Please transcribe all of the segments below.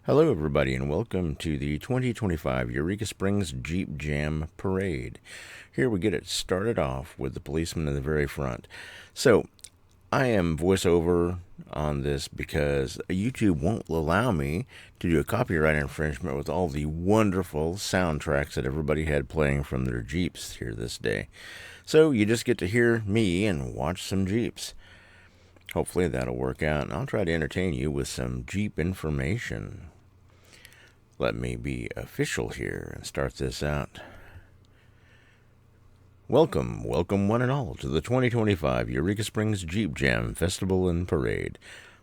Hello, everybody, and welcome to the 2025 Eureka Springs Jeep Jam Parade. Here we get it started off with the policeman in the very front. So, I am voiceover on this because YouTube won't allow me to do a copyright infringement with all the wonderful soundtracks that everybody had playing from their Jeeps here this day. So, you just get to hear me and watch some Jeeps. Hopefully that'll work out, and I'll try to entertain you with some Jeep information. Let me be official here and start this out. Welcome one and all to the 2025 Eureka Springs Jeep Jam Festival and Parade.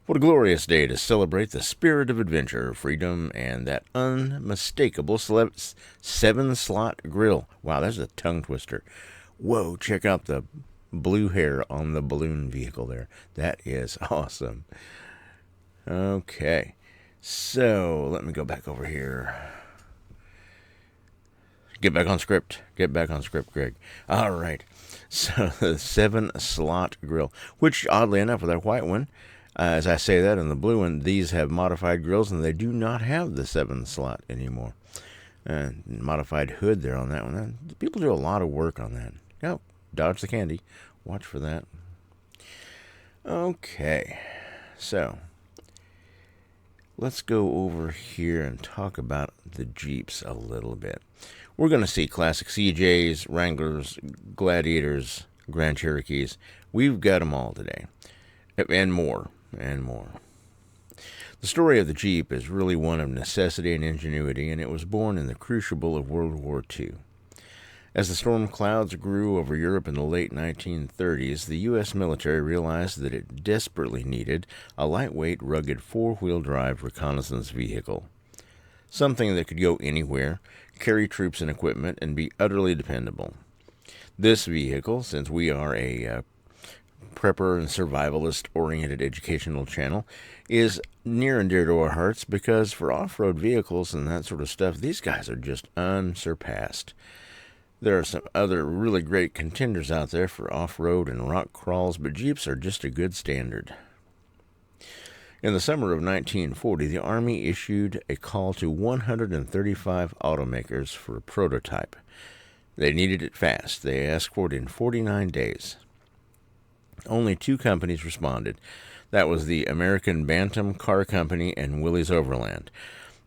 What a glorious day to celebrate the spirit of adventure, freedom, and that unmistakable 7-slot grill. Wow, that's a tongue twister. Whoa, check out the blue hair on the balloon vehicle there. That is awesome. Okay. So, let me go back over here. Get back on script, Greg. All right. So, the 7-slot grill, which, oddly enough, with our white one, as I say that, and the blue one, these have modified grills, and they do not have the 7-slot anymore. Modified hood there on that one. People do a lot of work on that. Oh, dodge the candy. Watch for that. Okay. So, let's go over here and talk about the Jeeps a little bit. We're going to see classic CJs, Wranglers, Gladiators, Grand Cherokees. We've got them all today. And more. The story of the Jeep is really one of necessity and ingenuity, and it was born in the crucible of World War II. As the storm clouds grew over Europe in the late 1930s, the U.S. military realized that it desperately needed a lightweight, rugged, four-wheel drive reconnaissance vehicle. Something that could go anywhere, carry troops and equipment, and be utterly dependable. This vehicle, since we are a prepper and survivalist-oriented educational channel, is near and dear to our hearts because for off-road vehicles and that sort of stuff, these guys are just unsurpassed. There are some other really great contenders out there for off-road and rock crawls, but Jeeps are just a good standard. In the summer of 1940, the Army issued a call to 135 automakers for a prototype. They needed it fast. They asked for it in 49 days. Only 2 companies responded. That was the American Bantam Car Company and Willys-Overland.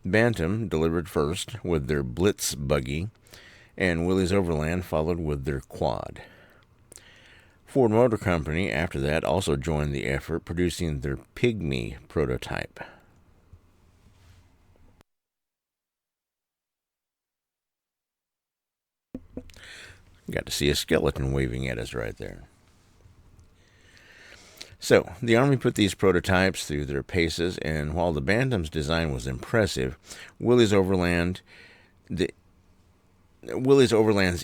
Bantam delivered first with their Blitz buggy, and Willys-Overland followed with their quad. Ford Motor Company, after that, also joined the effort, producing their Pygmy prototype. Got to see a skeleton waving at us right there. So, the Army put these prototypes through their paces, and while the Bantam's design was impressive, Willys-Overland's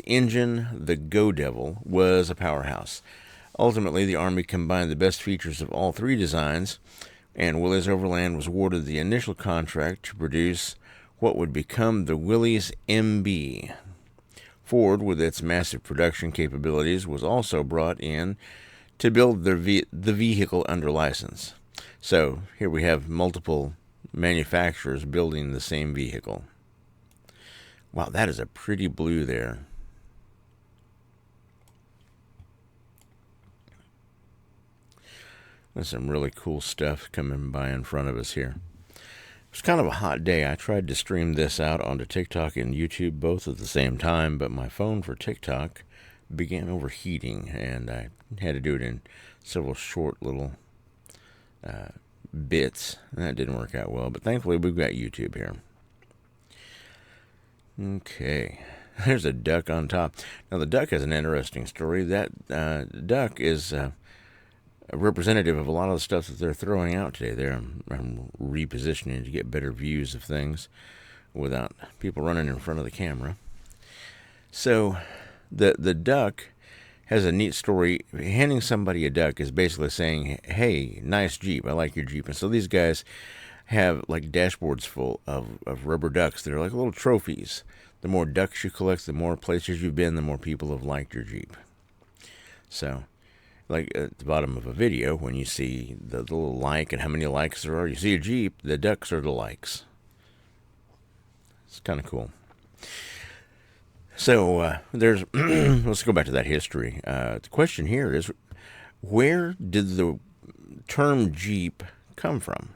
engine, the Go Devil, was a powerhouse. Ultimately, the Army combined the best features of all 3 designs, and Willys-Overland was awarded the initial contract to produce what would become the Willys MB. Ford, with its massive production capabilities, was also brought in to build the vehicle under license. So, here we have multiple manufacturers building the same vehicle. Wow, that is a pretty blue there. There's some really cool stuff coming by in front of us here. It's kind of a hot day. I tried to stream this out onto TikTok and YouTube both at the same time, but my phone for TikTok began overheating, and I had to do it in several short little bits. That didn't work out well, but thankfully we've got YouTube here. Okay, there's a duck on top. Now, the duck has an interesting story. That duck is a representative of a lot of the stuff that they're throwing out today. I'm repositioning to get better views of things without people running in front of the camera. So, the duck has a neat story. Handing somebody a duck is basically saying, hey, nice Jeep, I like your Jeep. And so these guys have like dashboards full of rubber ducks. They're like little trophies. The more ducks you collect, the more places you've been, the more people have liked your Jeep. So, like at the bottom of a video, when you see the little like and how many likes there are, you see a Jeep, the ducks are the likes. It's kind of cool. So there's let's go back to that history. The question here is, where did the term Jeep come from?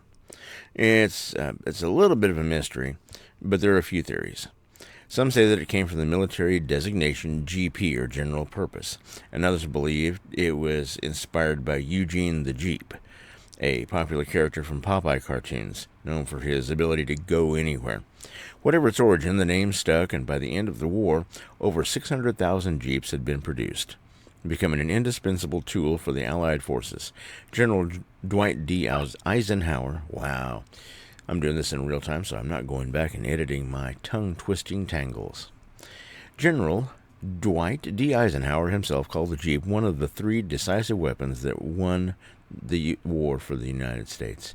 It's a little bit of a mystery, but there are a few theories. Some say that it came from the military designation GP, or General Purpose, and others believe it was inspired by Eugene the Jeep, a popular character from Popeye cartoons, known for his ability to go anywhere. Whatever its origin, the name stuck, and by the end of the war, over 600,000 Jeeps had been produced, becoming an indispensable tool for the Allied forces. General Dwight D. Eisenhower, wow, I'm doing this in real time, so I'm not going back and editing my tongue-twisting tangles. General Dwight D. Eisenhower himself called the Jeep one of the 3 decisive weapons that won the war for the United States.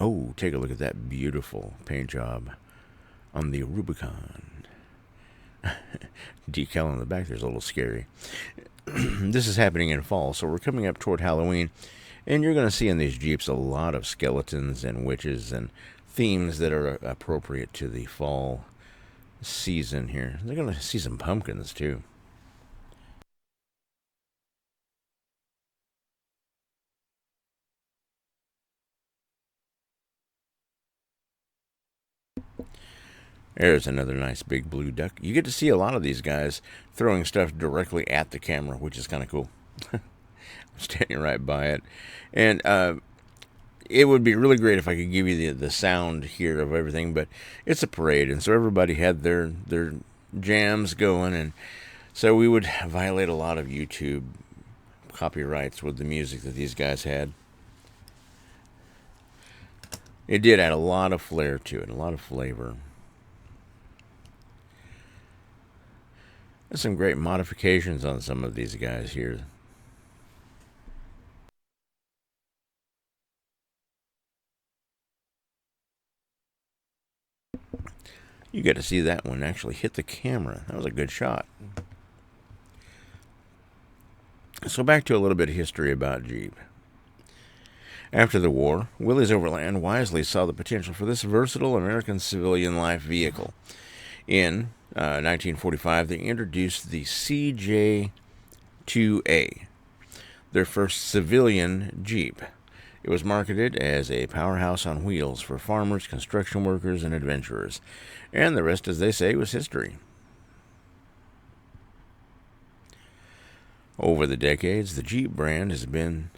Oh, take a look at that beautiful paint job on the Rubicon. Decal on the back there's a little scary. This is happening in fall, so we're coming up toward Halloween, and you're going to see in these Jeeps a lot of skeletons and witches and themes that are appropriate to the fall season here. They're going to see some pumpkins too. There's another nice big blue duck. You get to see a lot of these guys throwing stuff directly at the camera, which is kind of cool. I'm standing right by it. And it would be really great if I could give you the sound here of everything, but it's a parade, and so everybody had their jams going, and so we would violate a lot of YouTube copyrights with the music that these guys had. It did add a lot of flair to it, a lot of flavor. There's some great modifications on some of these guys here. You got to see that one actually hit the camera. That was a good shot. So back to a little bit of history about Jeep. After the war, Willys-Overland wisely saw the potential for this versatile American civilian life vehicle. In 1945, they introduced the CJ2A, their first civilian Jeep. It was marketed as a powerhouse on wheels for farmers, construction workers, and adventurers. And the rest, as they say, was history. Over the decades, the Jeep brand has been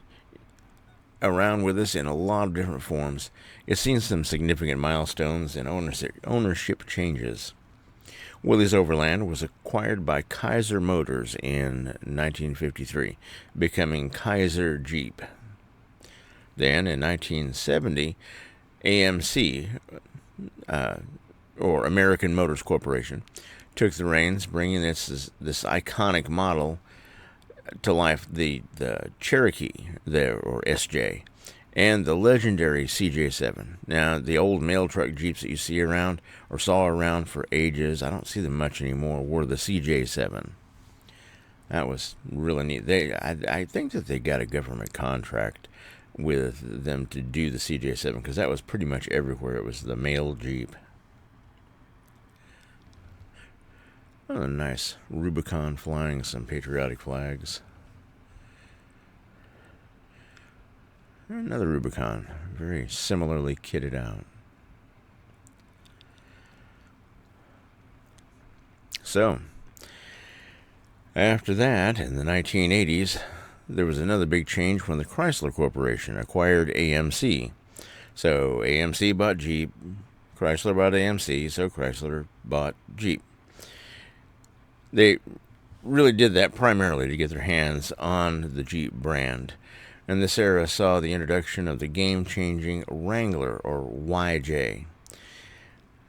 around with us in a lot of different forms. It's seen some significant milestones and ownership changes. Willys-Overland was acquired by Kaiser Motors in 1953, becoming Kaiser Jeep. Then, in 1970, AMC, or American Motors Corporation, took the reins, bringing this iconic model to life, the Cherokee, or SJ, and the legendary CJ7. Now, the old mail truck Jeeps that you see around, or saw around for ages, I don't see them much anymore, were the CJ7. That was really neat. I think that they got a government contract with them to do the CJ7, because that was pretty much everywhere. It was the mail Jeep. Oh, nice Rubicon flying some patriotic flags. Another Rubicon, very similarly kitted out. So, after that, in the 1980s, there was another big change when the Chrysler Corporation acquired AMC. So, AMC bought Jeep, Chrysler bought AMC, so Chrysler bought Jeep. They really did that primarily to get their hands on the Jeep brand. And this era saw the introduction of the game-changing Wrangler, or YJ.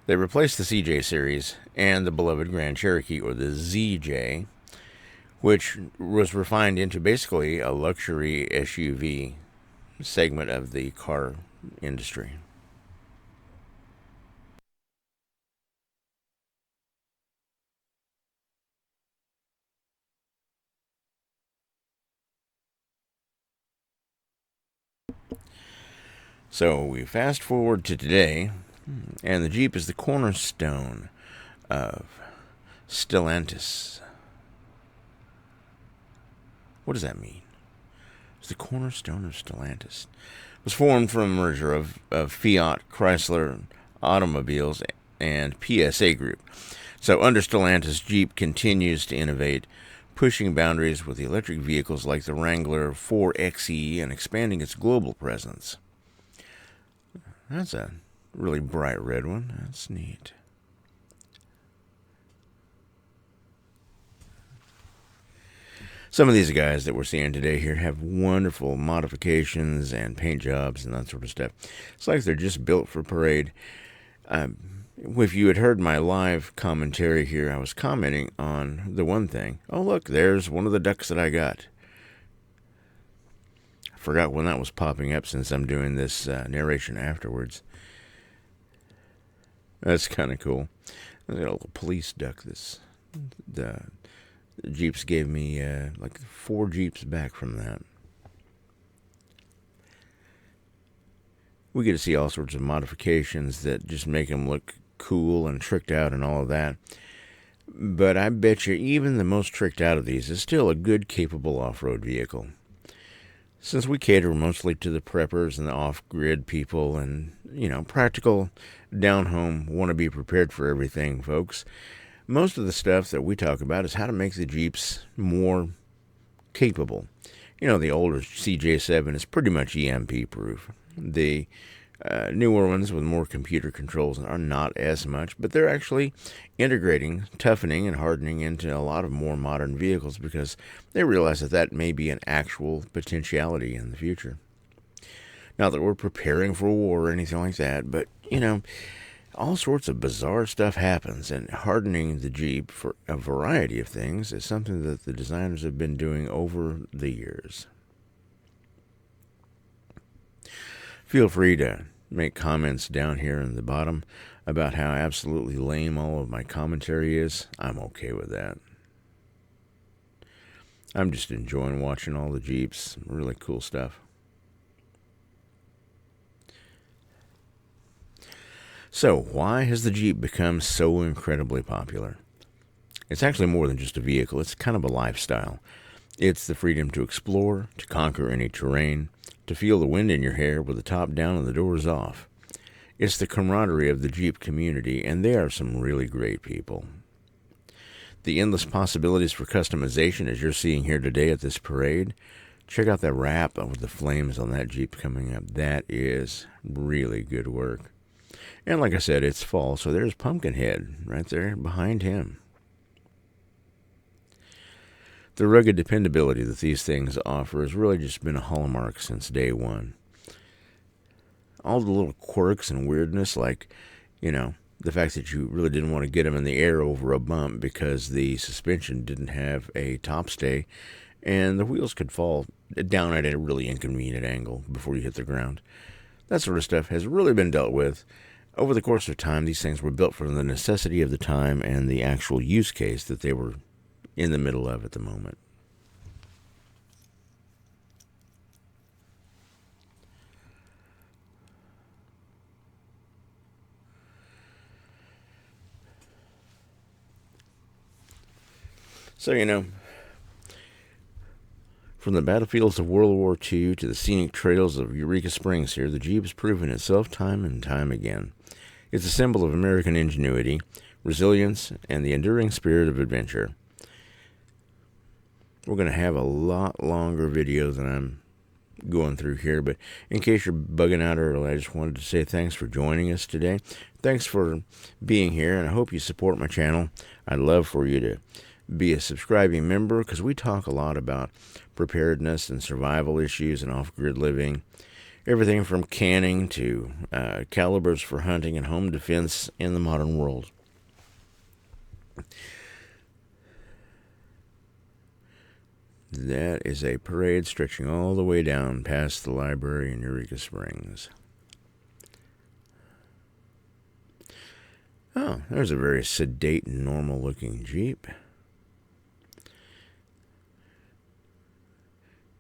They replaced the CJ series and the beloved Grand Cherokee, or the ZJ, which was refined into basically a luxury SUV segment of the car industry. So we fast forward to today, and the Jeep is the cornerstone of Stellantis. What does that mean? It's the cornerstone of Stellantis. It was formed from a merger of Fiat, Chrysler Automobiles, and PSA Group. So under Stellantis, Jeep continues to innovate, pushing boundaries with the electric vehicles like the Wrangler 4xe and expanding its global presence. That's a really bright red one. That's neat. Some of these guys that we're seeing today here have wonderful modifications and paint jobs and that sort of stuff. It's like they're just built for parade. If you had heard my live commentary here, I was commenting on the one thing. Oh, look, there's one of the ducks that I got. I forgot when that was popping up since I'm doing this narration afterwards. That's kind of cool. I got a little police duck. The Jeeps gave me like 4 Jeeps back from that. We get to see all sorts of modifications that just make them look cool and tricked out and all of that. But I bet you even the most tricked out of these is still a good, capable off-road vehicle. Since we cater mostly to the preppers and the off-grid people and, practical, down-home, want to be prepared for everything folks, most of the stuff that we talk about is how to make the Jeeps more capable. The older CJ7 is pretty much EMP-proof. The newer ones with more computer controls are not as much, but they're actually integrating, toughening, and hardening into a lot of more modern vehicles because they realize that may be an actual potentiality in the future. Not that we're preparing for war or anything like that, but, all sorts of bizarre stuff happens, and hardening the Jeep for a variety of things is something that the designers have been doing over the years. Feel free to make comments down here in the bottom about how absolutely lame all of my commentary is. I'm okay with that. I'm just enjoying watching all the Jeeps. Really cool stuff. So, why has the Jeep become so incredibly popular? It's actually more than just a vehicle. It's kind of a lifestyle. It's the freedom to explore, to conquer any terrain, to feel the wind in your hair with the top down and the doors off. It's the camaraderie of the Jeep community, and they are some really great people. The endless possibilities for customization, as you're seeing here today at this parade. Check out that wrap with the flames on that Jeep coming up. That is really good work. And like I said, it's fall, so there's Pumpkinhead right there behind him. The rugged dependability that these things offer has really just been a hallmark since day one. All the little quirks and weirdness, like, the fact that you really didn't want to get them in the air over a bump because the suspension didn't have a top stay, and the wheels could fall down at a really inconvenient angle before you hit the ground. That sort of stuff has really been dealt with. Over the course of time, these things were built for the necessity of the time and the actual use case that they were in the middle of at the moment. So, from the battlefields of World War II to the scenic trails of Eureka Springs here, the Jeep has proven itself time and time again. It's a symbol of American ingenuity, resilience, and the enduring spirit of adventure. We're going to have a lot longer video than I'm going through here, but in case you're bugging out early, I just wanted to say thanks for joining us today. Thanks for being here, and I hope you support my channel. I'd love for you to be a subscribing member because we talk a lot about preparedness and survival issues and off-grid living. Everything from canning to calibers for hunting and home defense in the modern world. That is a parade stretching all the way down past the library in Eureka Springs. Oh, there's a very sedate and normal-looking Jeep.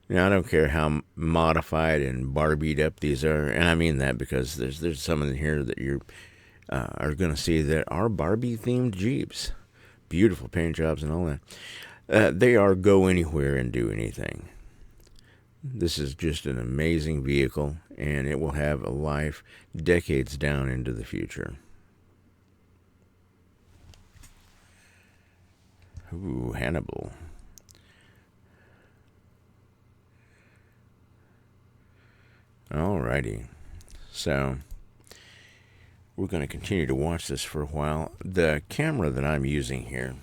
Now, I don't care how modified and barbied up these are, and I mean that because there's some in here that you're are going to see that our Barbie-themed Jeeps, beautiful paint jobs and all that, they are go anywhere and do anything. This is just an amazing vehicle, and it will have a life decades down into the future. Ooh, Hannibal. Alrighty. So, we're going to continue to watch this for a while. The camera that I'm using here,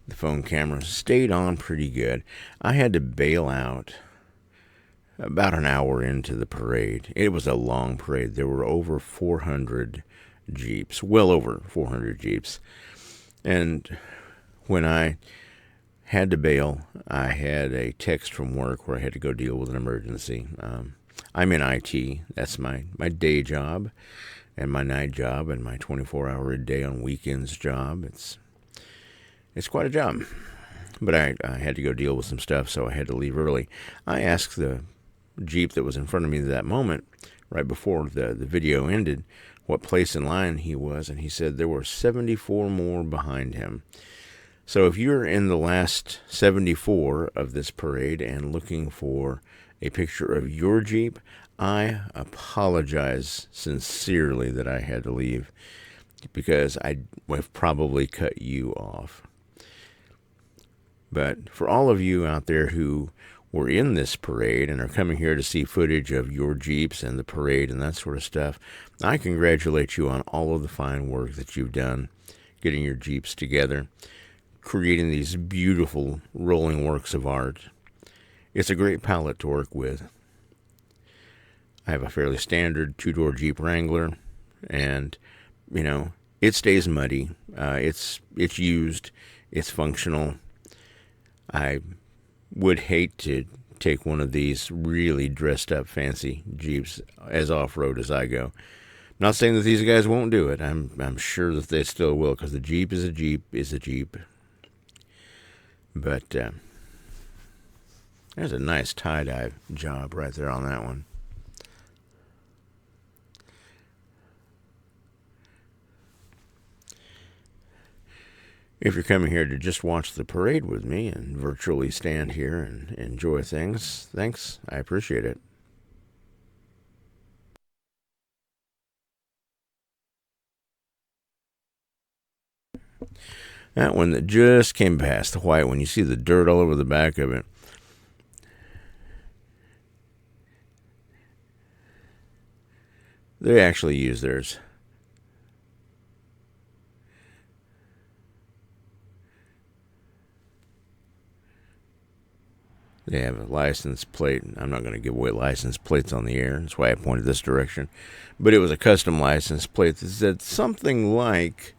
the phone camera, stayed on pretty good. I had to bail out about an hour into the parade. It was a long parade. There were over 400 Jeeps, well over 400 Jeeps. And when I had to bail, I had a text from work where I had to go deal with an emergency. I'm in IT. That's my day job and my night job and my 24-hour-a-day on weekends job. It's quite a job. But I had to go deal with some stuff, so I had to leave early. I asked the Jeep that was in front of me at that moment, right before the video ended, what place in line he was, and he said there were 74 more behind him. So if you're in the last 74 of this parade and looking for a picture of your Jeep, I apologize sincerely that I had to leave, because I have probably cut you off. But for all of you out there who were in this parade and are coming here to see footage of your Jeeps and the parade and that sort of stuff, I congratulate you on all of the fine work that you've done getting your Jeeps together, creating these beautiful rolling works of art. It's a great palette to work with. I have a fairly standard two-door Jeep Wrangler, and, it stays muddy. It's used. It's functional. I would hate to take one of these really dressed up fancy Jeeps as off-road as I go. Not saying that these guys won't do it. I'm sure that they still will, because the Jeep is a Jeep is a Jeep. But there's a nice tie-dye job right there on that one. If you're coming here to just watch the parade with me and virtually stand here and enjoy things, thanks. I appreciate it. That one that just came past, the white one, you see the dirt all over the back of it. They actually use theirs. They have a license plate. I'm not going to give away license plates on the air. That's why I pointed this direction. But it was a custom license plate that said something like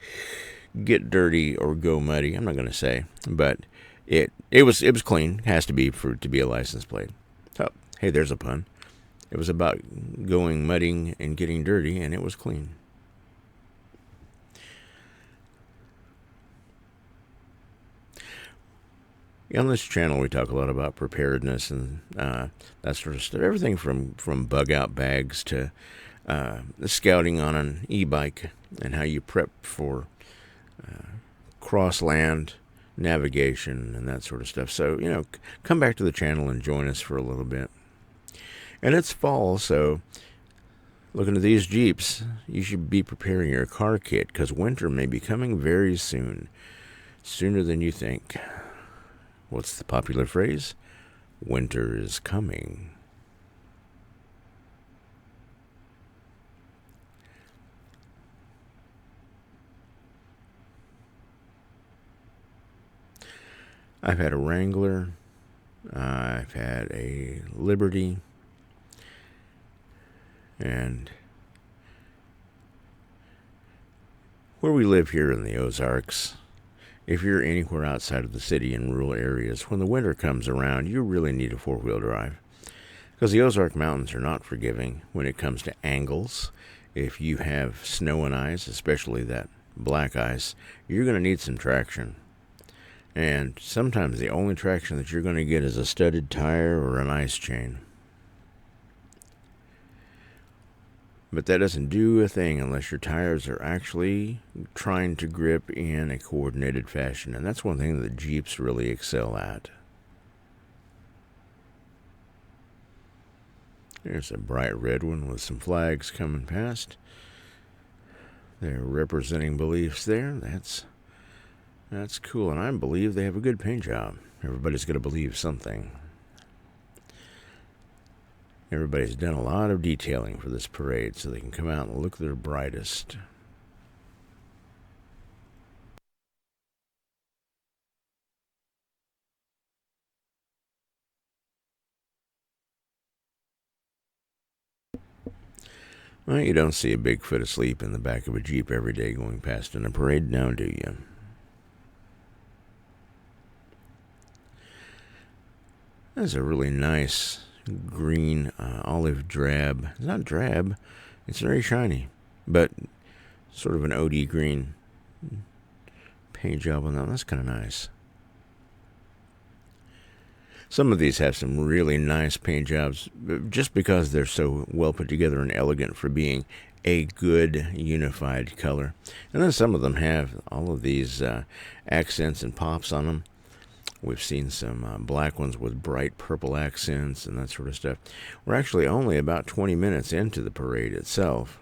"Get dirty or go muddy." I'm not going to say, but it was clean. It has to be for it to be a license plate. So hey, there's a pun. It was about going mudding and getting dirty, and it was clean. On this channel, we talk a lot about preparedness and that sort of stuff. Everything from bug-out bags to scouting on an e-bike and how you prep for cross-land navigation and that sort of stuff. So, come back to the channel and join us for a little bit. And it's fall, so looking at these Jeeps, you should be preparing your car kit, because winter may be coming very soon. Sooner than you think. What's the popular phrase? Winter is coming. I've had a Wrangler. I've had a Liberty. And where we live here in the Ozarks, if you're anywhere outside of the city in rural areas, when the winter comes around, you really need a four-wheel drive. Because the Ozark Mountains are not forgiving when it comes to angles. If you have snow and ice, especially that black ice, you're going to need some traction. And sometimes the only traction that you're going to get is a studded tire or an ice chain. But that doesn't do a thing unless your tires are actually trying to grip in a coordinated fashion. And that's one thing that Jeeps really excel at. There's a bright red one with some flags coming past. They're representing beliefs there. That's cool. And I believe they have a good paint job. Everybody's going to believe something. Everybody's done a lot of detailing for this parade so they can come out and look their brightest. Well, you don't see a Bigfoot asleep in the back of a Jeep every day going past in a parade now, do you? That's a really nice green olive drab. It's not drab. It's very shiny, but sort of an OD green paint job on that. That's kind of nice. Some of these have some really nice paint jobs just because they're so well put together and elegant for being a good unified color. And then some of them have all of these accents and pops on them. We've seen some black ones with bright purple accents and that sort of stuff. We're actually only about 20 minutes into the parade itself.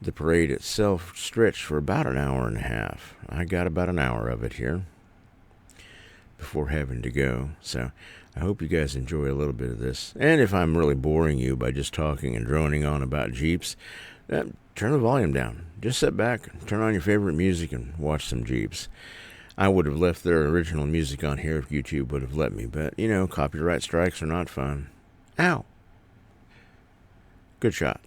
The parade itself stretched for about an hour and a half. I got about an hour of it here before having to go. So I hope you guys enjoy a little bit of this. And if I'm really boring you by just talking and droning on about Jeeps, turn the volume down. Just sit back, turn on your favorite music, and watch some Jeeps. I would have left their original music on here if YouTube would have let me, but, you know, copyright strikes are not fun. Ow! Good shot.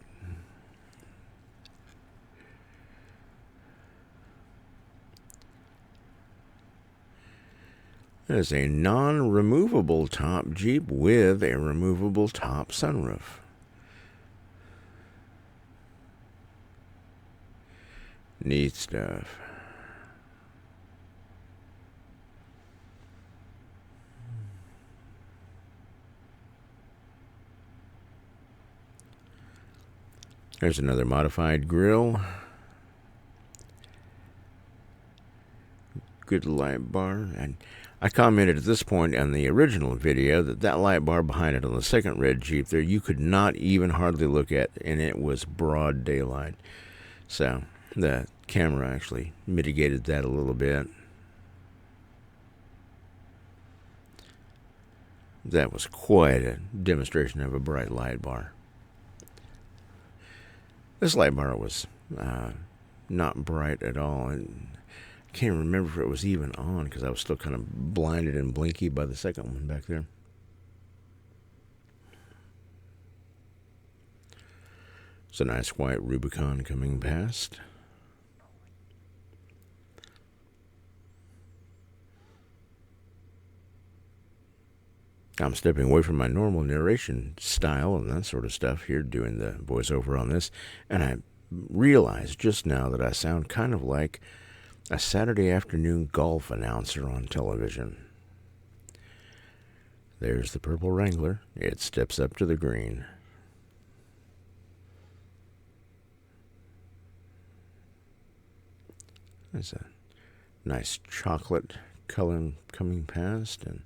That is a non-removable top Jeep with a removable top sunroof. Neat stuff. There's another modified grille. Good light bar. And I commented at this point on the original video that light bar behind it on the second red Jeep there, you could not even hardly look at, and it was broad daylight. So the camera actually mitigated that a little bit. That was quite a demonstration of a bright light bar. This light bar was not bright at all. And I can't remember if it was even on because I was still kind of blinded and blinky by the second one back there. It's a nice white Rubicon coming past. I'm stepping away from my normal narration style and that sort of stuff here, doing the voiceover on this, and I realized just now that I sound kind of like a Saturday afternoon golf announcer on television. There's the purple Wrangler. It steps up to the green. There's a nice chocolate color coming past, and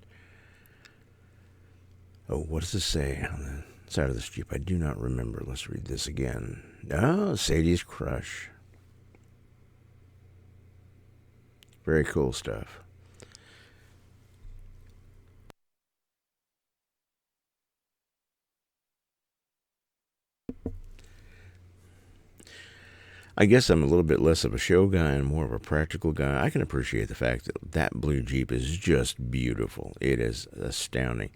oh, what does this say on the side of this Jeep? I do not remember. Let's read this again. Oh, Sadie's Crush. Very cool stuff. I guess I'm a little bit less of a show guy and more of a practical guy. I can appreciate the fact that that blue Jeep is just beautiful. It is astounding.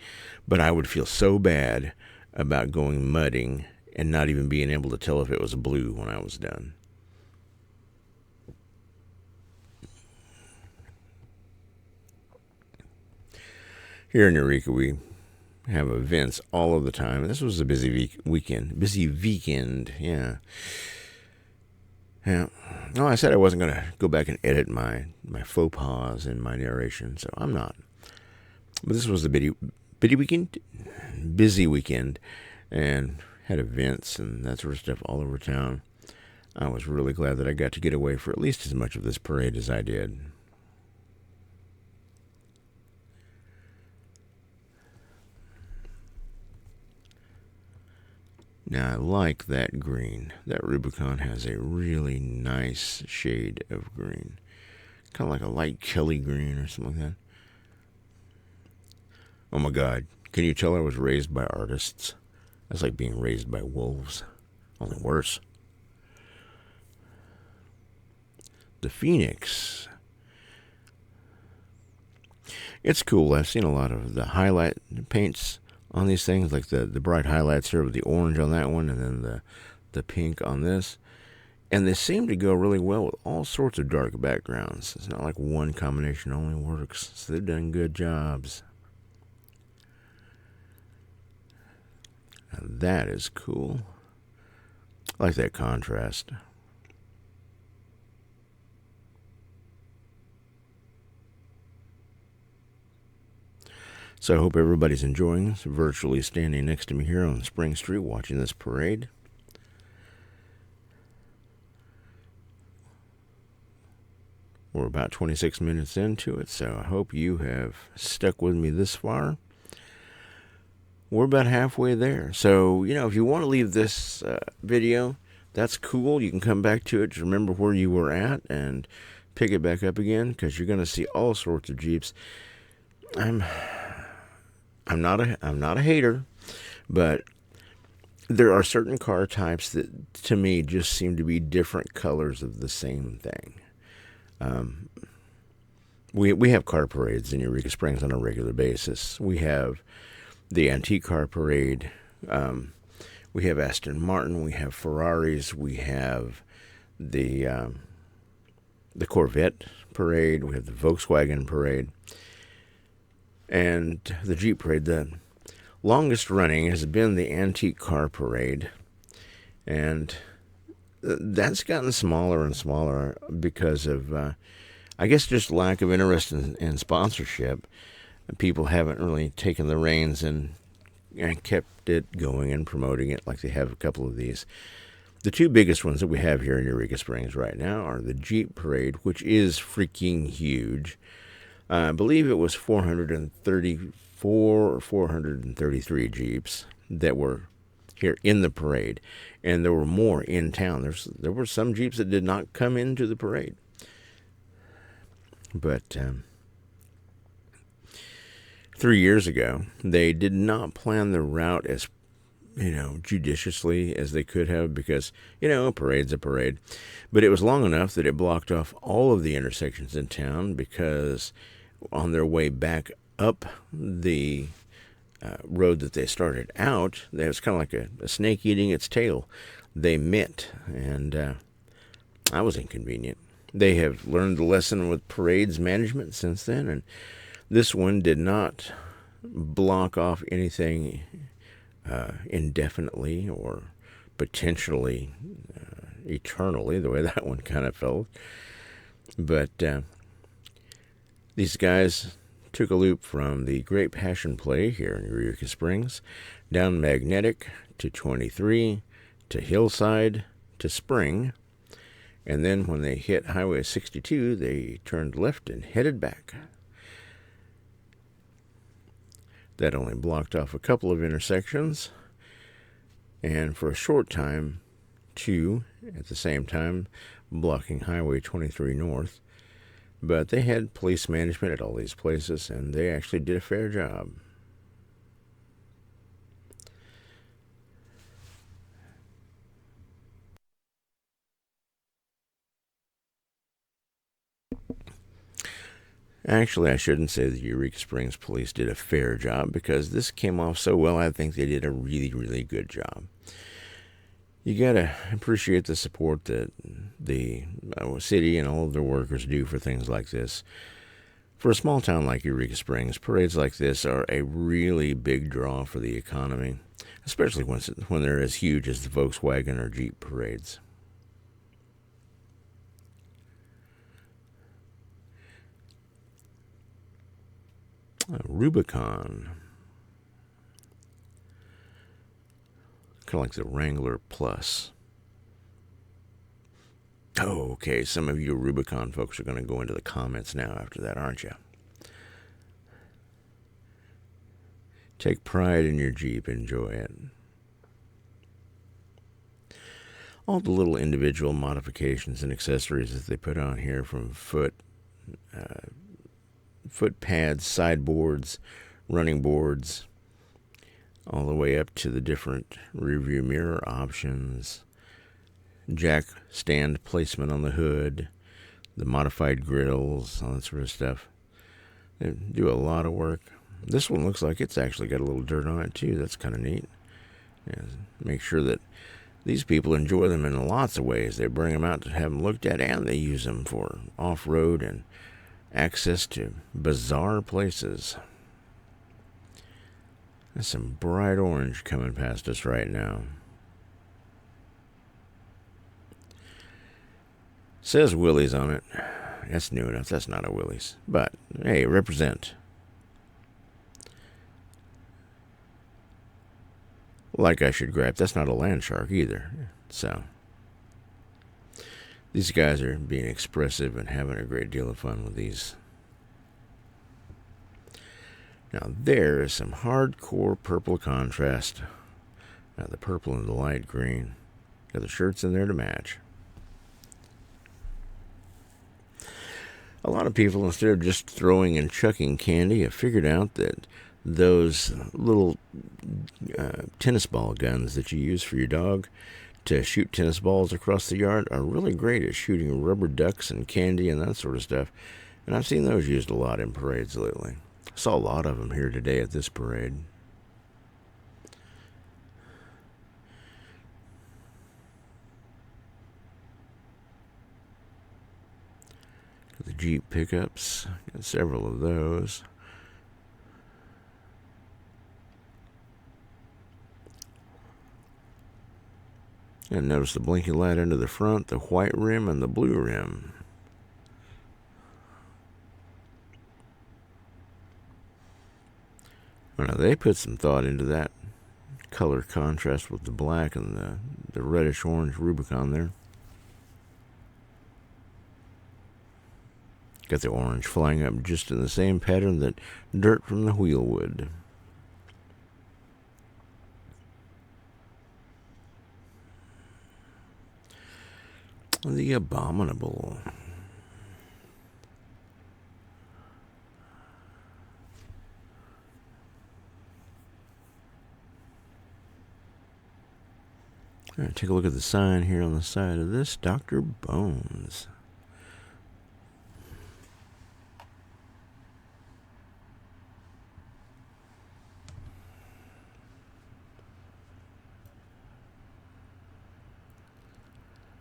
But I would feel so bad about going mudding and not even being able to tell if it was blue when I was done. Here in Eureka, we have events all of the time. This was a busy weekend. Busy weekend, yeah. Yeah. No, I said I wasn't going to go back and edit my faux pas in my narration, so I'm not. But this was a busy weekend, and had events and that sort of stuff all over town. I was really glad that I got to get away for at least as much of this parade as I did. Now, I like that green. That Rubicon has a really nice shade of green. Kind of like a light Kelly green or something like that. Oh my God. Can you tell I was raised by artists? That's like being raised by wolves. Only worse. The Phoenix. It's cool. I've seen a lot of the highlight paints on these things, like the bright highlights here with the orange on that one and then the pink on this. And they seem to go really well with all sorts of dark backgrounds. It's not like one combination only works. So they've done good jobs. Now that is cool. I like that contrast. So I hope everybody's enjoying this, virtually standing next to me here on Spring Street watching this parade. We're about 26 minutes into it, so I hope you have stuck with me this far. We're about halfway there. So, if you want to leave this video, that's cool. You can come back to it to remember where you were at and pick it back up again, because you're going to see all sorts of Jeeps. I'm not a hater, but there are certain car types that to me just seem to be different colors of the same thing. We have car parades in Eureka Springs on a regular basis. We have the antique car parade. We have Aston Martin. We have Ferraris. We have the Corvette parade. We have the Volkswagen parade. And the Jeep parade. The longest running has been the antique car parade. And that's gotten smaller and smaller because of, I guess, just lack of interest in sponsorship. People haven't really taken the reins and kept it going and promoting it like they have a couple of these. The two biggest ones that we have here in Eureka Springs right now are the Jeep parade, which is freaking huge. I believe it was 434 or 433 Jeeps that were here in the parade, and there were more in town. There were some Jeeps that did not come into the parade. But 3 years ago, they did not plan the route as judiciously as they could have, because a parade's a parade. But it was long enough that it blocked off all of the intersections in town, because on their way back up the road that they started out, it was kind of like a snake eating its tail. They met, and that was inconvenient. They have learned the lesson with parades management since then, and this one did not block off anything indefinitely or potentially eternally, the way that one kind of felt. But these guys took a loop from the Great Passion Play here in Eureka Springs, down Magnetic to 23, to Hillside, to Spring, and then when they hit Highway 62, they turned left and headed back. That only blocked off a couple of intersections, and for a short time, two at the same time, blocking Highway 23 North. But they had police management at all these places, and they actually did a fair job. Actually, I shouldn't say the Eureka Springs Police did a fair job, because this came off so well. I think they did a really, really good job. You gotta appreciate the support that the city and all of their workers do for things like this. For a small town like Eureka Springs, parades like this are a really big draw for the economy, especially when they're as huge as the Volkswagen or Jeep parades. Rubicon. Kind of like the Wrangler Plus. Oh, okay. Some of you Rubicon folks are going to go into the comments now after that, aren't you? Take pride in your Jeep. Enjoy it. All the little individual modifications and accessories that they put on here, from foot pads, sideboards, running boards, all the way up to the different rearview mirror options, jack stand placement on the hood, the modified grills, all that sort of stuff. They do a lot of work. This one looks like it's actually got a little dirt on it too. That's kind of neat. Yeah, make sure that these people enjoy them in lots of ways. They bring them out to have them looked at, and they use them for off-road and access to bizarre places. There's some bright orange coming past us right now. Says Willys on it. That's new enough. That's not a Willys. But, hey, represent. Like I should grab. That's not a land shark either. So, these guys are being expressive and having a great deal of fun with these. Now, there is some hardcore purple contrast. Now, the purple and the light green. Got the shirts in there to match. A lot of people, instead of just throwing and chucking candy, have figured out that those little tennis ball guns that you use for your dog to shoot tennis balls across the yard are really great at shooting rubber ducks and candy and that sort of stuff. And I've seen those used a lot in parades lately. I saw a lot of them here today at this parade. The Jeep pickups, got several of those. And notice the blinking light under the front, the white rim and the blue rim. Well, now they put some thought into that color contrast with the black and the reddish orange Rubicon there. Got the orange flying up just in the same pattern that dirt from the wheel would. The Abominable. All right, take a look at the sign here on the side of this. Dr. Bones.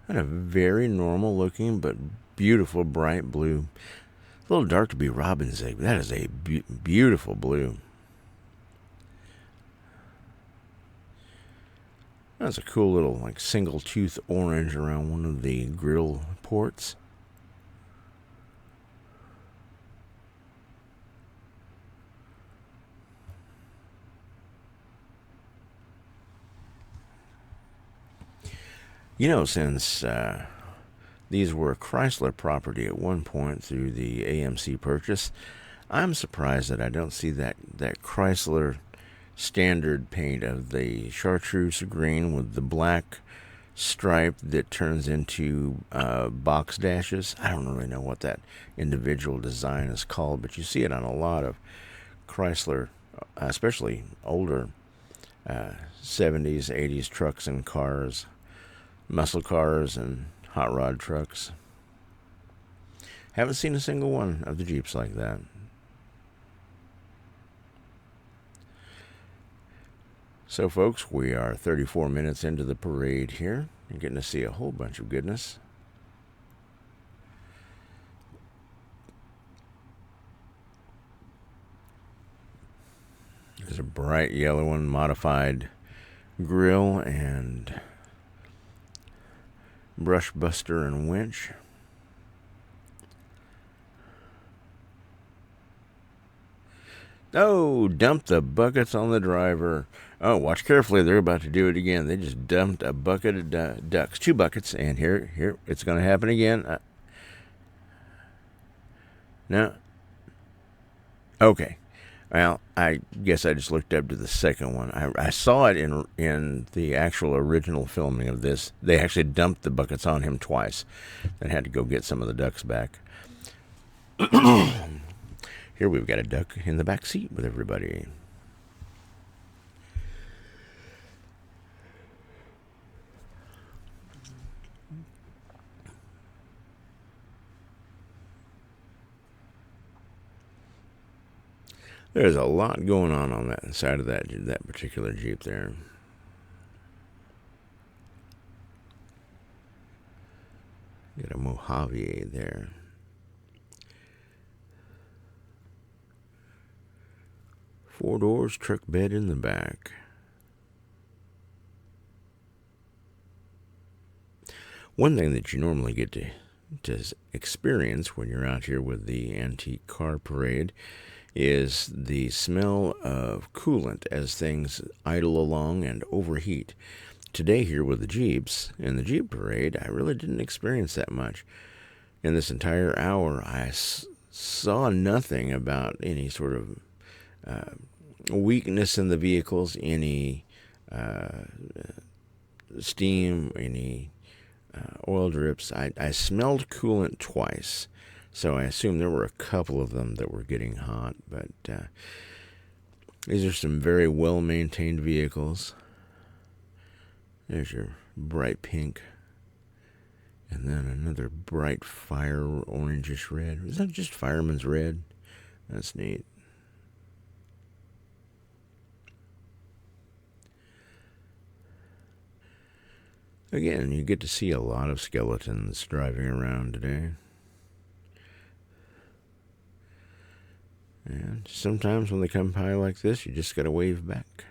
And a very normal looking but beautiful bright blue. A little dark to be robin's egg, but that is a beautiful blue. That's a cool little like single tooth orange around one of the grill ports. You know, since these were Chrysler property at one point through the AMC purchase, I'm surprised that I don't see that Chrysler standard paint of the chartreuse green with the black stripe that turns into box dashes. I don't really know what that individual design is called, but you see it on a lot of Chrysler, especially older 70s, 80s trucks and cars. Muscle cars and hot rod trucks. Haven't seen a single one of the Jeeps like that. So folks, we are 34 minutes into the parade here. You're getting to see a whole bunch of goodness. There's a bright yellow one, modified grill and brush buster and winch. Oh, dump the buckets on the driver. Oh, watch carefully. They're about to do it again. They just dumped a bucket of ducks. 2 buckets. And here, it's going to happen again. No. Okay. Well, I guess I just looked up to the second one. I saw it in the actual original filming of this. They actually dumped the buckets on him twice and had to go get some of the ducks back. Here we've got a duck in the back seat with everybody. There's a lot going on that side of that particular Jeep there. Got a Mojave there. Four doors, truck bed in the back. One thing that you normally get to experience when you're out here with the antique car parade is the smell of coolant as things idle along and overheat. Today here with the Jeeps and the Jeep parade, I really didn't experience that much. In this entire hour, I saw nothing about any sort of weakness in the vehicles, any steam, any oil drips. I smelled coolant twice. So I assume there were a couple of them that were getting hot, but these are some very well-maintained vehicles. There's your bright pink, and then another bright fire orangish red. Is that just fireman's red? That's neat. Again, you get to see a lot of skeletons driving around today. And sometimes when they come by like this, you just gotta wave back.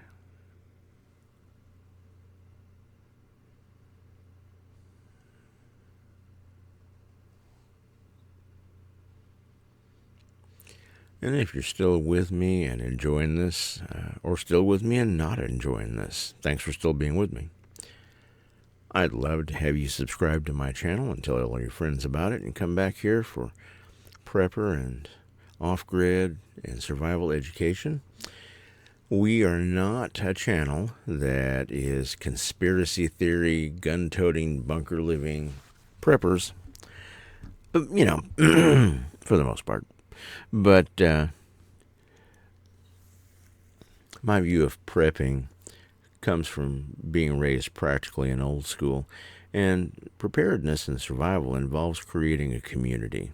And if you're still with me and enjoying this, or still with me and not enjoying this, thanks for still being with me. I'd love to have you subscribe to my channel and tell all your friends about it and come back here for prepper and off-grid and survival education. We are not a channel that is conspiracy theory, gun-toting, bunker-living preppers, you know, for the most part. But my view of prepping comes from being raised practically in old school, and preparedness and survival involves creating a community.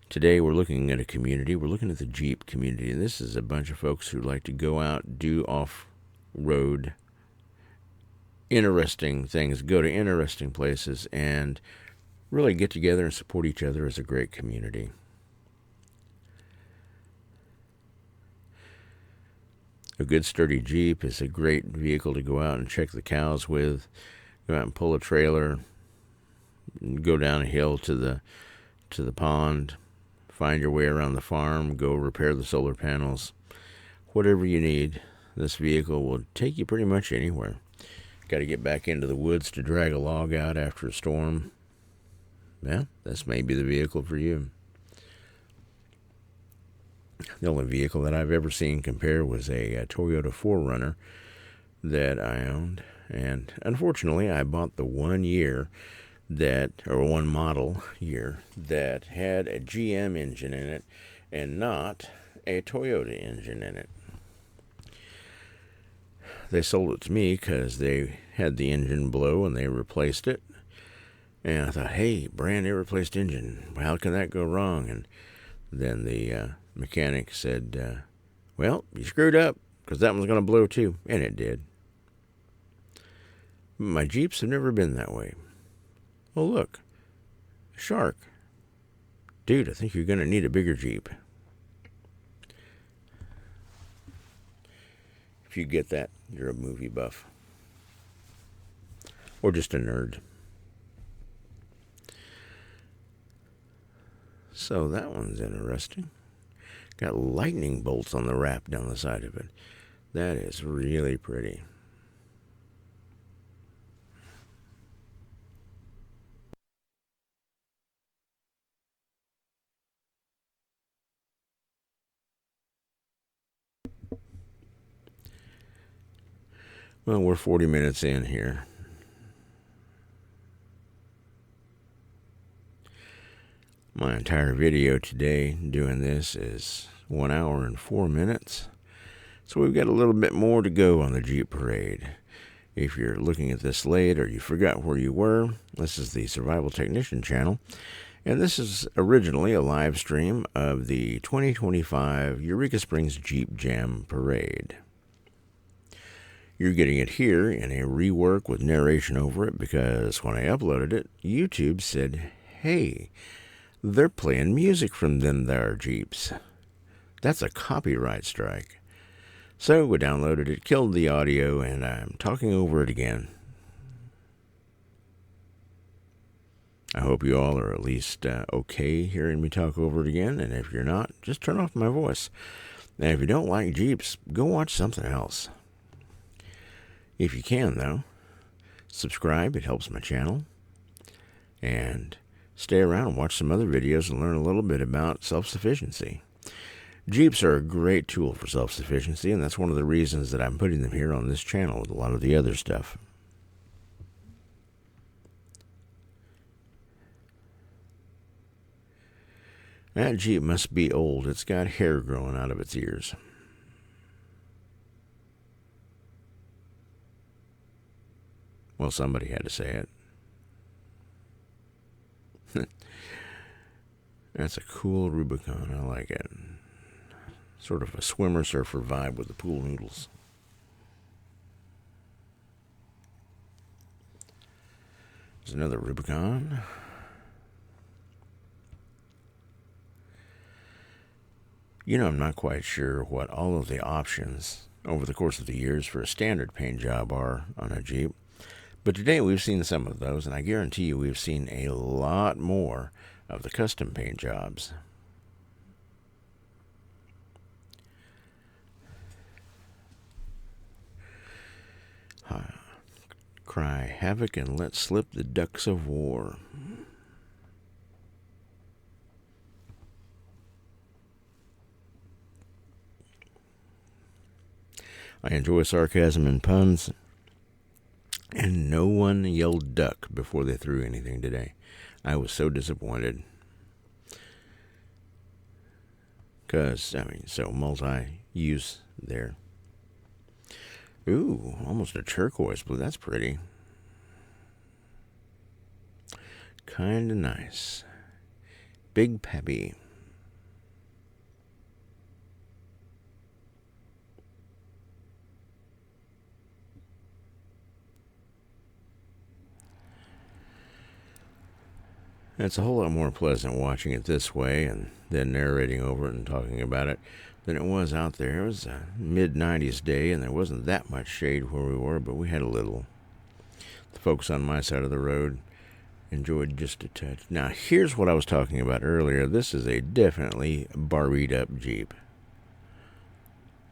Today we're looking at a community. We're looking at the Jeep community. And this is a bunch of folks who like to go out, do off-road, interesting things, go to interesting places, and really get together and support each other as a great community. A good sturdy Jeep is a great vehicle to go out and check the cows with, go out and pull a trailer, go down a hill to the pond, find your way around the farm, go repair the solar panels. Whatever you need, this vehicle will take you pretty much anywhere. Got to get back into the woods to drag a log out after a storm. Yeah, this may be the vehicle for you. The only vehicle that I've ever seen compare was a Toyota 4Runner that I owned. And unfortunately, I bought the one model year that had a GM engine in it and not a Toyota engine in it. They sold it to me because they had the engine blow and they replaced it. And I thought, hey, brand new replaced engine. How can that go wrong? And then the mechanic said, well, you screwed up because that one's going to blow too. And it did. My Jeeps have never been that way. Oh, look. A shark. Dude, I think you're going to need a bigger Jeep. If you get that, you're a movie buff. Or just a nerd. So that one's interesting. Got lightning bolts on the wrap down the side of it. That is really pretty. Well, we're 40 minutes in here. My entire video today doing this is 1 hour and 4 minutes. So we've got a little bit more to go on the Jeep Parade. If you're looking at this late or you forgot where you were, this is the Survival Technician channel. And this is originally a live stream of the 2025 Eureka Springs Jeep Jam Parade. You're getting it here in a rework with narration over it because when I uploaded it, YouTube said, hey, they're playing music from them there Jeeps. That's a copyright strike. So we downloaded it, killed the audio, and I'm talking over it again. I hope you all are at least okay hearing me talk over it again, and if you're not, just turn off my voice. And if you don't like Jeeps, go watch something else. If you can, though, subscribe. It helps my channel. And stay around and watch some other videos and learn a little bit about self-sufficiency. Jeeps are a great tool for self-sufficiency, and that's one of the reasons that I'm putting them here on this channel with a lot of the other stuff. That Jeep must be old. It's got hair growing out of its ears. Well, somebody had to say it. That's a cool Rubicon. I like it. Sort of a swimmer surfer vibe with the pool noodles. There's another Rubicon. You know, I'm not quite sure what all of the options over the course of the years for a standard paint job are on a Jeep. But today we've seen some of those, and I guarantee you we've seen a lot more of the custom paint jobs. Cry havoc and let slip the ducks of war. I enjoy sarcasm and puns. And no one yelled duck before they threw anything today. I was so disappointed. Because, so multi-use there. Ooh, almost a turquoise blue. That's pretty. Kinda nice. Big Pappy. It's a whole lot more pleasant watching it this way and then narrating over it and talking about it than it was out there. It was a mid-90s day and there wasn't that much shade where we were, but we had a little. The folks on my side of the road enjoyed just a touch. Now, here's what I was talking about earlier. This is a definitely Barbied up Jeep.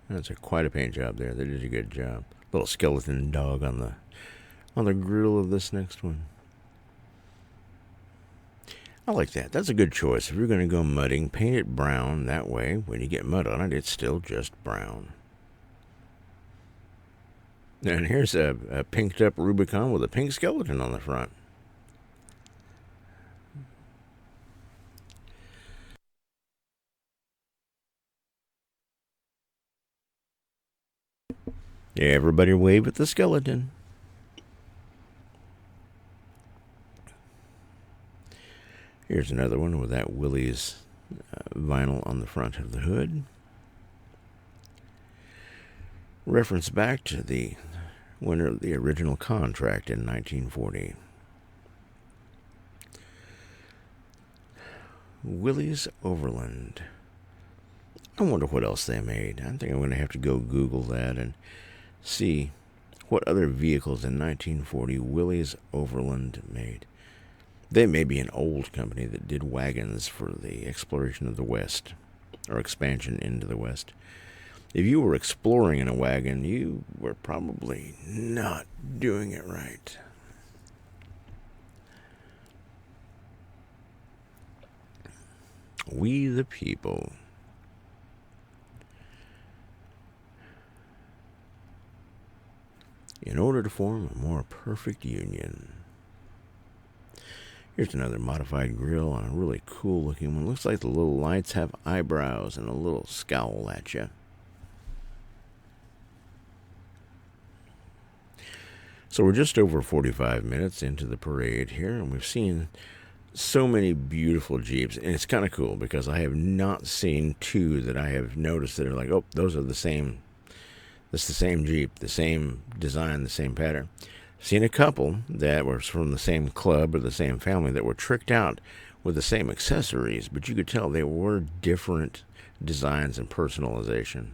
That's quite a paint job there. They did a good job. Little skeleton dog on the grill of this next one. I like that. That's a good choice. If you're going to go mudding, paint it brown. That way, when you get mud on it, it's still just brown. And here's a pinked up Rubicon with a pink skeleton on the front. Yeah, everybody wave at the skeleton. Here's another one with that Willys vinyl on the front of the hood. Reference back to the winner of the original contract in 1940. Willys-Overland. I wonder what else they made. I think I'm going to have to go Google that and see what other vehicles in 1940 Willys-Overland made. They may be an old company that did wagons for the exploration of the West. or expansion into the West. If you were exploring in a wagon, you were probably not doing it right. We the people. In order to form a more perfect union. Here's another modified grill on a really cool looking one. Looks like the little lights have eyebrows and a little scowl at you. So we're just over 45 minutes into the parade here, and we've seen so many beautiful Jeeps. And it's kind of cool because I have not seen two that I have noticed that are like, oh, those are the same. That's the same Jeep, the same design, the same pattern. Seen a couple that were from the same club or the same family that were tricked out with the same accessories, but you could tell they were different designs and personalization.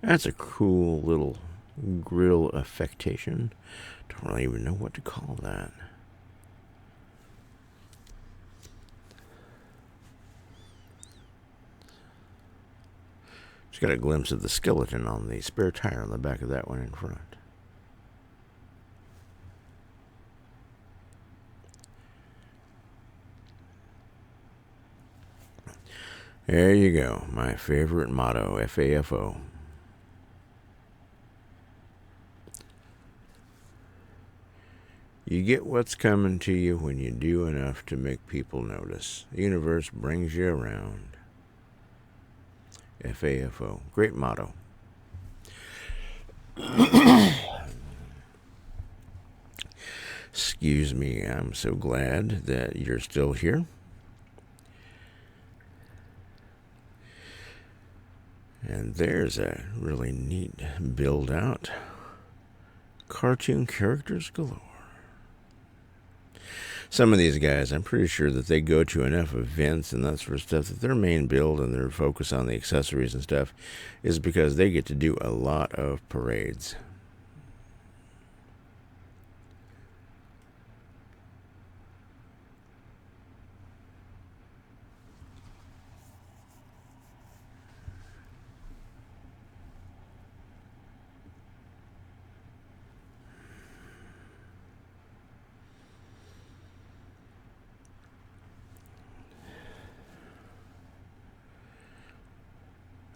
That's a cool little grill affectation. Don't really even know what to call that. Just got a glimpse of the skeleton on the spare tire on the back of that one in front. There you go, my favorite motto, FAFO. You get what's coming to you when you do enough to make people notice. The universe brings you around. FAFO. Great motto. Excuse me, I'm so glad that you're still here. And there's a really neat build out. Cartoon characters galore. Some of these guys, I'm pretty sure that they go to enough events and that sort of stuff that their main build and their focus on the accessories and stuff is because they get to do a lot of parades.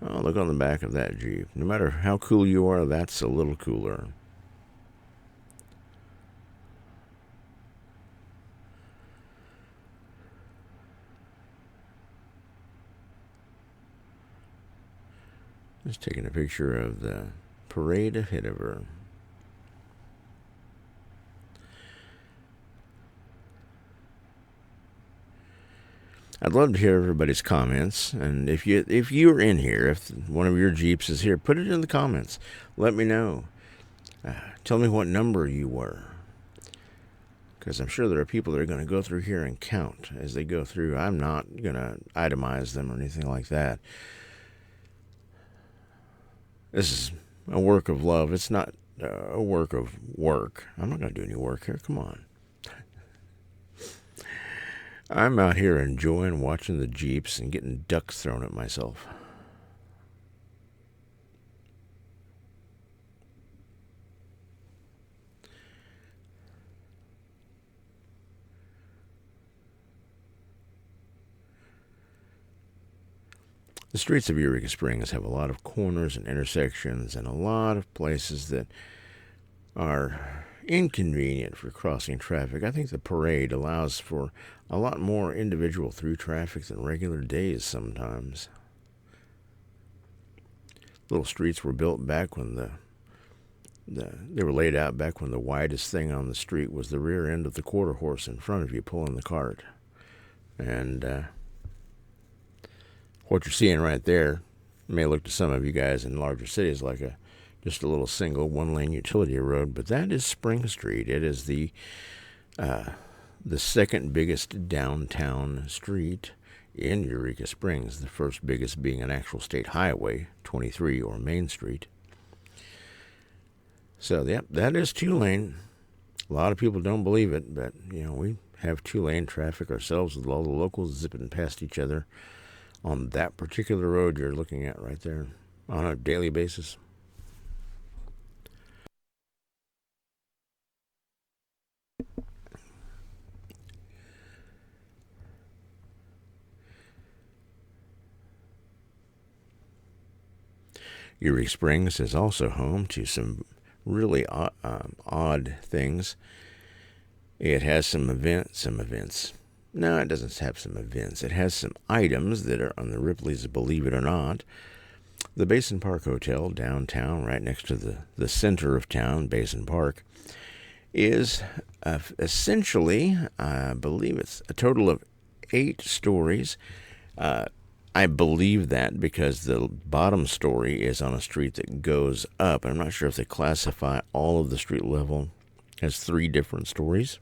Oh, look on the back of that Jeep. No matter how cool you are, that's a little cooler. Just taking a picture of the parade ahead of her. I'd love to hear everybody's comments, and if you're in here, if one of your Jeeps is here, put it in the comments. Let me know. Tell me what number you were, because I'm sure there are people that are going to go through here and count as they go through. I'm not going to itemize them or anything like that. This is a work of love. It's not a work of work. I'm not going to do any work here. Come on. I'm out here enjoying watching the Jeeps and getting ducks thrown at myself. The streets of Eureka Springs have a lot of corners and intersections and a lot of places that are inconvenient for crossing traffic. I think the parade allows for a lot more individual through traffic than regular days sometimes. Little streets were built back when they were laid out back when the widest thing on the street was the rear end of the quarter horse in front of you pulling the cart. And what you're seeing right there may look to some of you guys in larger cities like just a little single one-lane utility road, but that is Spring Street. It is the second biggest downtown street in Eureka Springs, the first biggest being an actual state highway, 23 or Main Street. So, yep, that is two-lane. A lot of people don't believe it, but, we have two-lane traffic ourselves with all the locals zipping past each other on that particular road you're looking at right there on a daily basis. Eureka Springs is also home to some really odd things. It has some events. No, it doesn't have some events. It has some items that are on the Ripley's, believe it or not. The Basin Park Hotel downtown, right next to the center of town, Basin Park, is essentially, I believe it's a total of 8 stories. I believe that because the bottom story is on a street that goes up. I'm not sure if they classify all of the street level as 3 different stories.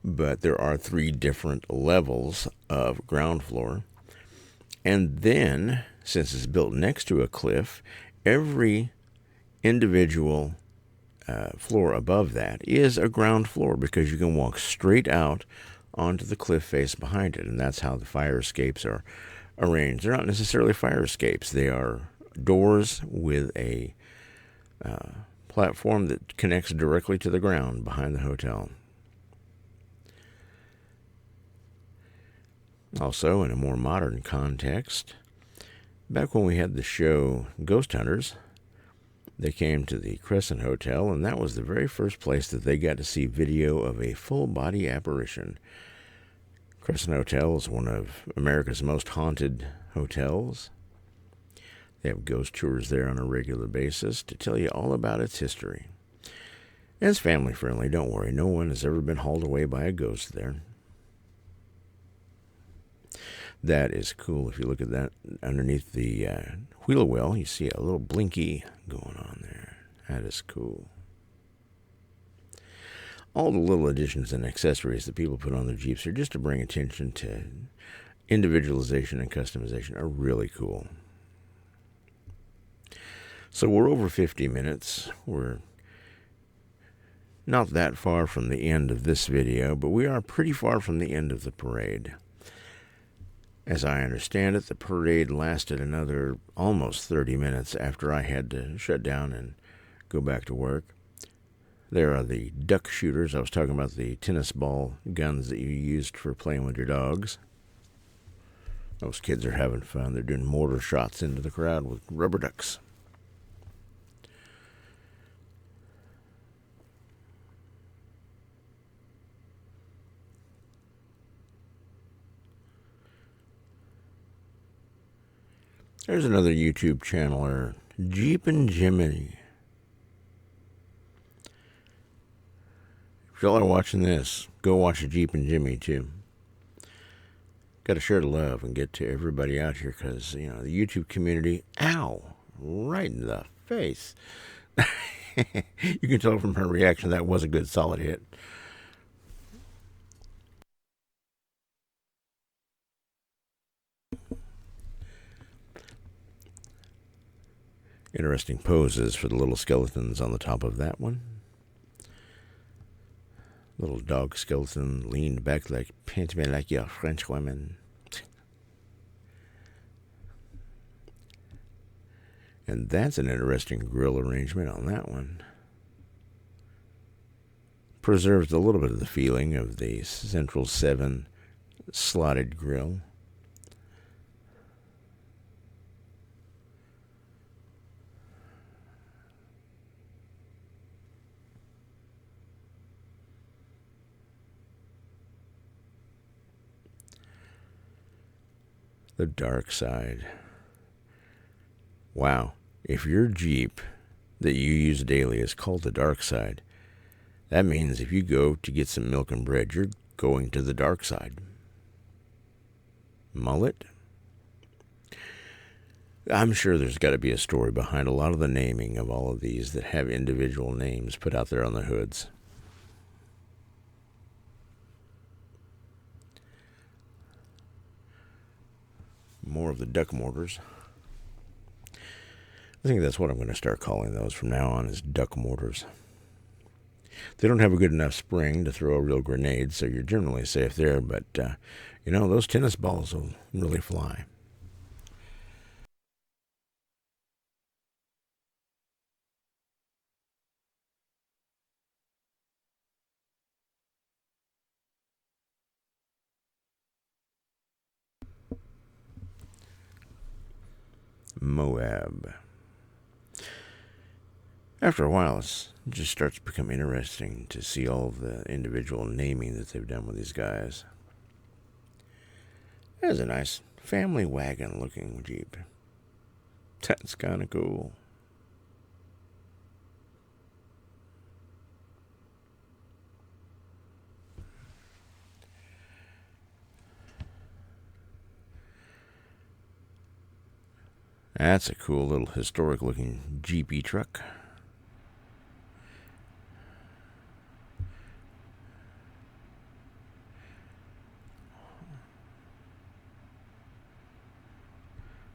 But there are 3 different levels of ground floor. And then, since it's built next to a cliff, every individual floor above that is a ground floor because you can walk straight out onto the cliff face behind it. And that's how the fire escapes are arranged. They're not necessarily fire escapes. They are doors with a platform that connects directly to the ground behind the hotel. Also, in a more modern context, back when we had the show Ghost Hunters, they came to the Crescent Hotel, and that was the very first place that they got to see video of a full-body apparition. Crescent Hotel is one of America's most haunted hotels. They have ghost tours there on a regular basis to tell you all about its history. And it's family-friendly, don't worry. No one has ever been hauled away by a ghost there. That is cool. If you look at that underneath the wheel well, you see a little blinky going on there. That is cool. All the little additions and accessories that people put on their Jeeps are just to bring attention to individualization and customization are really cool. So we're over 50 minutes. We're not that far from the end of this video, but we are pretty far from the end of the parade. As I understand it, the parade lasted another almost 30 minutes after I had to shut down and go back to work. There are the duck shooters. I was talking about the tennis ball guns that you used for playing with your dogs. Those kids are having fun. They're doing mortar shots into the crowd with rubber ducks. There's another YouTube channeler, Jeep and Jimmy. If y'all are watching this, go watch Jeep and Jimmy too. Got to share the love and get to everybody out here because, the YouTube community, ow, right in the face. You can tell from her reaction that was a good solid hit. Interesting poses for the little skeletons on the top of that one. Little dog skeleton leaned back like, paint me like you're a French woman. And that's an interesting grill arrangement on that one. Preserves a little bit of the feeling of the Central 7 slotted grill. The dark side. Wow. If your Jeep that you use daily is called the dark side, that means if you go to get some milk and bread, you're going to the dark side. Mullet? I'm sure there's got to be a story behind a lot of the naming of all of these that have individual names put out there on the hoods. More of the duck mortars. I think that's what I'm going to start calling those from now on, is duck mortars. They don't have a good enough spring to throw a real grenade, so you're generally safe there. But, those tennis balls will really fly. Moab. After a while, it just starts to become interesting to see all of the individual naming that they've done with these guys. There's a nice family wagon looking Jeep. That's kind of cool. That's a cool little historic looking Jeepy truck.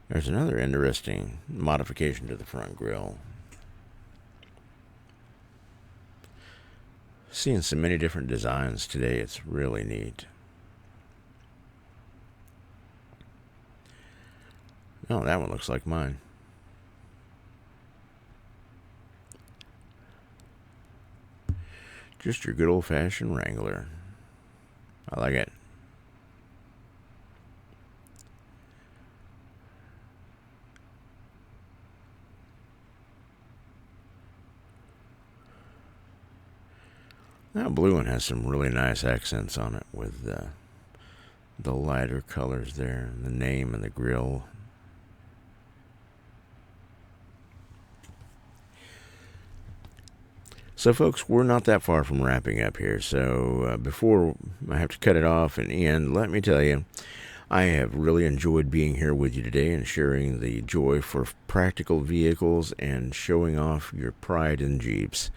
There's another interesting modification to the front grille. Seeing so many different designs today, it's really neat. Oh, that one looks like mine. Just your good old-fashioned Wrangler. I like it. That blue one has some really nice accents on it with the lighter colors there, and the name and the grill. So, folks, we're not that far from wrapping up here. So, before I have to cut it off and end, let me tell you, I have really enjoyed being here with you today and sharing the joy for practical vehicles and showing off your pride in Jeeps.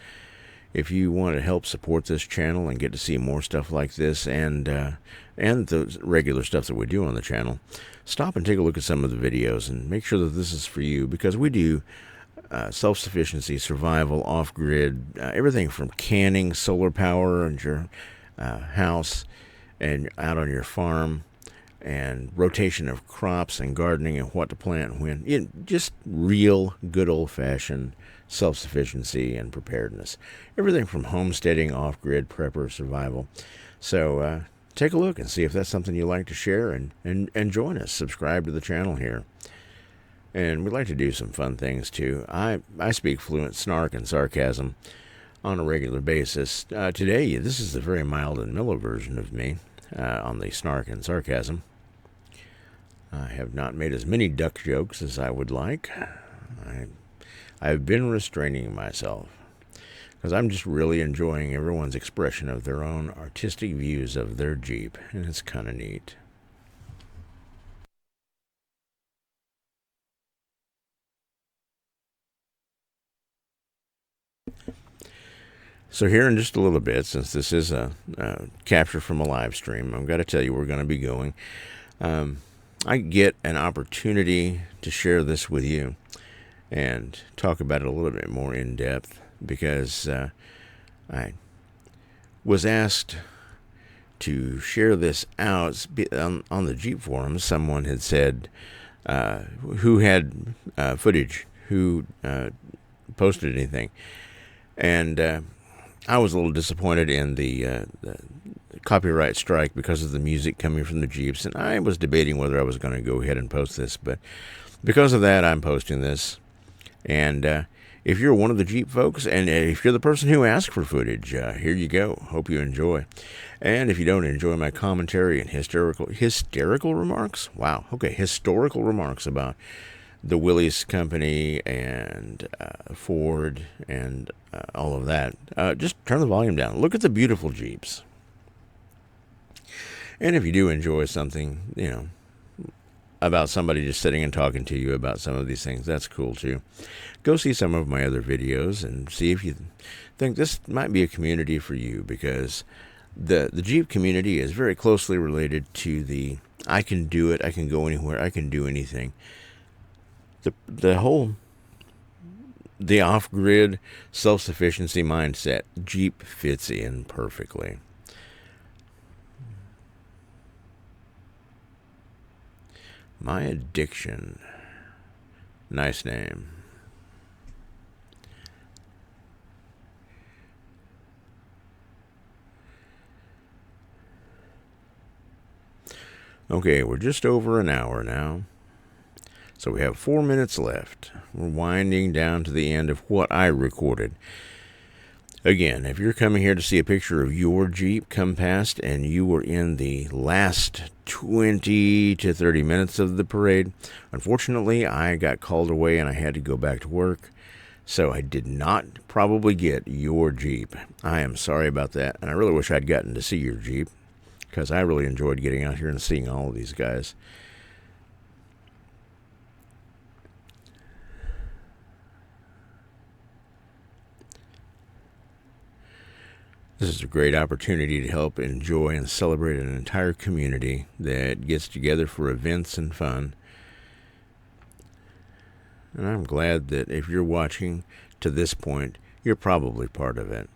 If you want to help support this channel and get to see more stuff like this and the regular stuff that we do on the channel, stop and take a look at some of the videos and make sure that this is for you, because we do self-sufficiency, survival, off-grid, everything from canning, solar power in your house and out on your farm, and rotation of crops and gardening and what to plant when. Just real good old-fashioned self-sufficiency and preparedness. Everything from homesteading, off-grid, prepper, survival. So take a look and see if that's something you'd like to share, and join us. Subscribe to the channel here. And we'd like to do some fun things too. I speak fluent snark and sarcasm on a regular basis. Today, this is the very mild and mellow version of me on the snark and sarcasm. I have not made as many duck jokes as I would like. I've been restraining myself because I'm just really enjoying everyone's expression of their own artistic views of their Jeep, and it's kind of neat. So here in just a little bit, since this is a capture from a live stream, I've got to tell you we're going to be going. I get an opportunity to share this with you and talk about it a little bit more in depth, because I was asked to share this out on the Jeep forums. Someone had said who had footage, who posted anything, and I was a little disappointed in the copyright strike because of the music coming from the Jeeps, and I was debating whether I was going to go ahead and post this, but because of that, I'm posting this. And if you're one of the Jeep folks, and if you're the person who asked for footage, here you go. Hope you enjoy. And if you don't enjoy my commentary and hysterical remarks, wow, okay, historical remarks about the Willys company and Ford and all of that, just turn the volume down. Look at the beautiful Jeeps. And if you do enjoy something, about somebody just sitting and talking to you about some of these things, that's cool too. Go see some of my other videos and see if you think this might be a community for you, because the Jeep community is very closely related to the I can do it, I can go anywhere, I can do anything. The whole the off-grid self-sufficiency mindset. Jeep fits in perfectly. My Addiction. Nice name. Okay, we're just over an hour now. So we have 4 minutes left. We're winding down to the end of what I recorded. Again, if you're coming here to see a picture of your Jeep come past and you were in the last 20 to 30 minutes of the parade, unfortunately, I got called away and I had to go back to work. So I did not probably get your Jeep. I am sorry about that, and I really wish I'd gotten to see your Jeep, because I really enjoyed getting out here and seeing all of these guys. This is a great opportunity to help enjoy and celebrate an entire community that gets together for events and fun. And I'm glad that if you're watching to this point, you're probably part of it.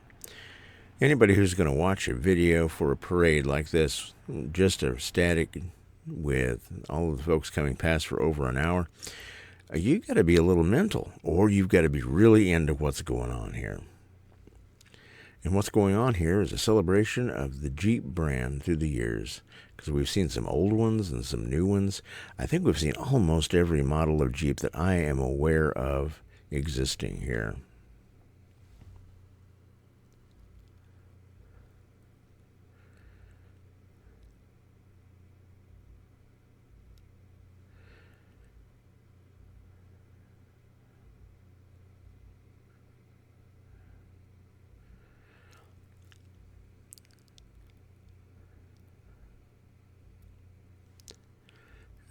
Anybody who's going to watch a video for a parade like this, just a static with all of the folks coming past for over an hour, you got to be a little mental, or you've got to be really into what's going on here. And what's going on here is a celebration of the Jeep brand through the years, because we've seen some old ones and some new ones. I think we've seen almost every model of Jeep that I am aware of existing here.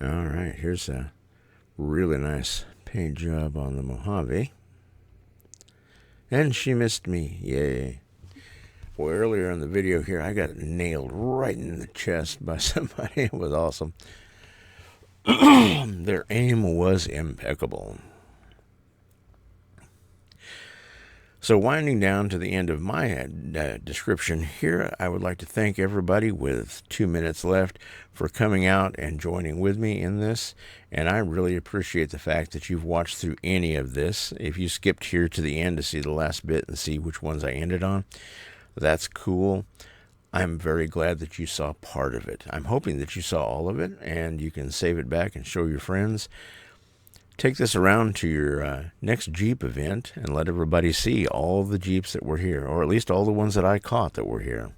All right, here's a really nice paint job on the Mojave. And she missed me. Yay. Well, earlier in the video here, I got nailed right in the chest by somebody. It was awesome. Their aim was impeccable. So winding down to the end of my description here, I would like to thank everybody with 2 minutes left for coming out and joining with me in this. And I really appreciate the fact that you've watched through any of this. If you skipped here to the end to see the last bit and see which ones I ended on, that's cool. I'm very glad that you saw part of it. I'm hoping that you saw all of it and you can save it back and show your friends. Take this around to your next Jeep event and let everybody see all the Jeeps that were here, or at least all the ones that I caught that were here.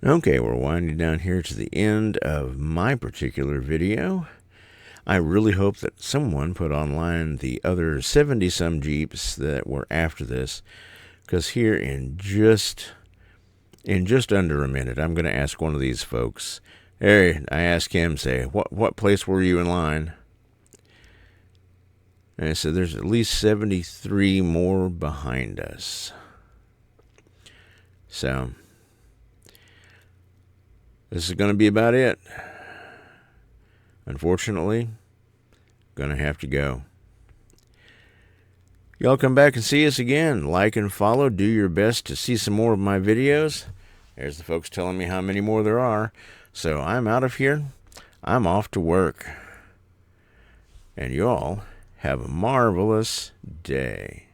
Okay, we're winding down here to the end of my particular video. I really hope that someone put online the other 70-some Jeeps that were after this, because here in just under a minute, I'm going to ask one of these folks. Hey, I asked him, say, what place were you in line? And I said, there's at least 73 more behind us. So, this is going to be about it. Unfortunately, going to have to go. Y'all come back and see us again. Like and follow. Do your best to see some more of my videos. There's the folks telling me how many more there are. So I'm out of here. I'm off to work. And y'all have a marvelous day.